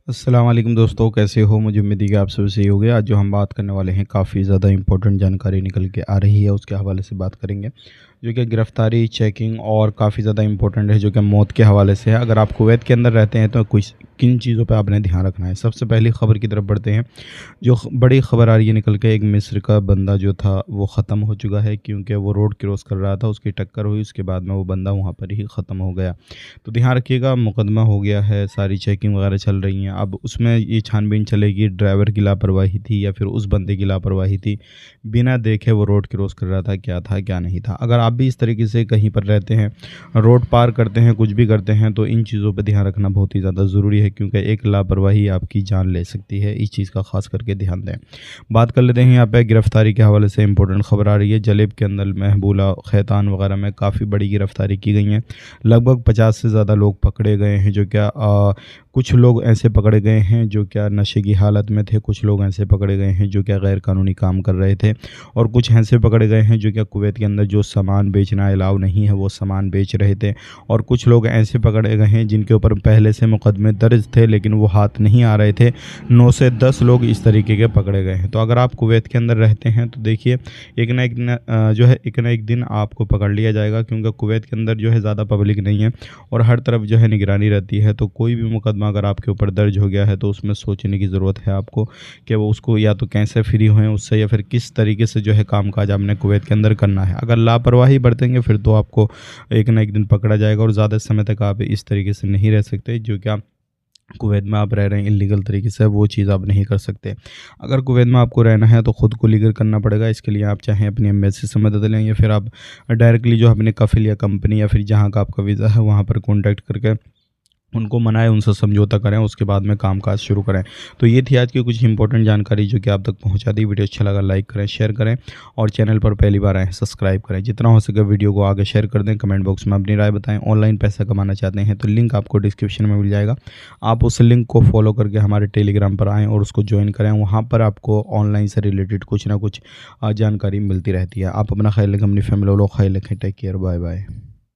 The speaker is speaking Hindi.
अस्सलाम वालेकुम दोस्तों, कैसे हो? मुझे उम्मीद है कि आप सब सही होंगे। आज जो हम बात करने वाले हैं काफ़ी ज़्यादा इम्पोर्टेंट जानकारी निकल के आ रही है, उसके हवाले से बात करेंगे, जो कि गिरफ़्तारी, चेकिंग और काफ़ी ज़्यादा इम्पोर्टेंट है, जो कि मौत के हवाले से है। अगर आप कुवैत के अंदर रहते हैं तो कुछ किन चीज़ों पे आपने ध्यान रखना है। सबसे पहली खबर की तरफ बढ़ते हैं। जो बड़ी खबर आ रही है निकल के, एक मिस्र का बंदा जो था वो ख़त्म हो चुका है, क्योंकि वो रोड क्रॉस कर रहा था, उसकी टक्कर हुई, उसके बाद में वो बंदा वहाँ पर ही ख़त्म हो गया। तो ध्यान रखिएगा, मुकदमा हो गया है, सारी चेकिंग वगैरह चल रही हैं। अब उसमें ये छानबीन चलेगी ड्राइवर की लापरवाही थी या फिर उस बंदे की लापरवाही थी, बिना देखे वो रोड क्रॉस कर रहा था क्या नहीं था। अगर आप भी इस तरीके से कहीं पर रहते हैं, रोड पार करते हैं, कुछ भी करते हैं, तो इन चीज़ों पर ध्यान रखना बहुत ही ज़्यादा ज़रूरी है, क्योंकि एक लापरवाही आपकी जान ले सकती है। इस चीज़ का खास करके ध्यान दें। बात कर लेते हैं यहाँ पे गिरफ्तारी के हवाले से इंपॉर्टेंट खबर आ रही है। जलेब के अंदर महबूला, खैतान वगैरह में काफ़ी बड़ी गिरफ्तारी की गई है। लगभग 50 से ज़्यादा लोग पकड़े गए हैं, जो क्या कुछ लोग ऐसे पकड़े गए हैं जो क्या नशे की हालत में थे, कुछ लोग ऐसे पकड़े गए हैं जो क्या गैर कानूनी काम कर रहे थे, और कुछ ऐसे पकड़े गए हैं जो क्या कुवैत के अंदर जो सामान बेचना अलाउ नहीं है वो सामान बेच रहे थे, और कुछ लोग ऐसे पकड़े गए हैं जिनके ऊपर पहले से मुकदमे दर्ज थे लेकिन वो हाथ नहीं आ रहे थे। 9 से 10 लोग इस तरीके के पकड़े गए हैं। तो अगर आप कुवैत के अंदर रहते हैं तो देखिए, एक ना एक दिन आपको पकड़ लिया जाएगा, क्योंकि कुवैत के अंदर जो है ज़्यादा पब्लिक नहीं है और हर तरफ जो है निगरानी रहती है। तो कोई भी मुकदमा अगर आपके ऊपर दर्ज हो गया है तो उसमें सोचने की ज़रूरत है आपको कि वो उसको या तो कैसे फ्री हों उससे, या फिर किस तरीके से जो है कामकाज आपने कुवैत के अंदर करना है। अगर लापरवाही बरतेंगे फिर तो आपको एक ना एक दिन पकड़ा जाएगा, और ज़्यादा समय तक आप इस तरीके से नहीं रह सकते, जो कि आप कुवैत में आप रह रहे हैं इल्लीगल तरीके से, वो चीज़ आप नहीं कर सकते। अगर कुवैत में आपको रहना है तो ख़ुद को लीगल करना पड़ेगा। इसके लिए आप चाहें अपनी एम्बेसी से मदद लें, या फिर आप डायरेक्टली जो अपने कफ़िल या कंपनी या फिर जहाँ का आपका वीज़ा है वहाँ पर कॉन्टैक्ट करके उनको मनाएँ, उनसे समझौता करें, उसके बाद में कामकाज शुरू करें। तो ये थी आज की कुछ इंपॉर्टेंट जानकारी जो कि आप तक पहुँचा दी। वीडियो अच्छा लगा लाइक करें, शेयर करें, और चैनल पर पहली बार आए हैं सब्सक्राइब करें। जितना हो सके वीडियो को आगे शेयर कर दें। कमेंट बॉक्स में अपनी राय बताएं। ऑनलाइन पैसा कमाना चाहते हैं तो लिंक आपको डिस्क्रिप्शन में मिल जाएगा। आप उस लिंक को फॉलो करके हमारे टेलीग्राम पर आएँ और उसको ज्वाइन करें। वहाँ पर आपको ऑनलाइन से रिलेटेड कुछ ना कुछ जानकारी मिलती रहती है। आप अपना ख्याल रखें, अपनी फैमिली वालों का ख्याल रखें। Take care, bye bye.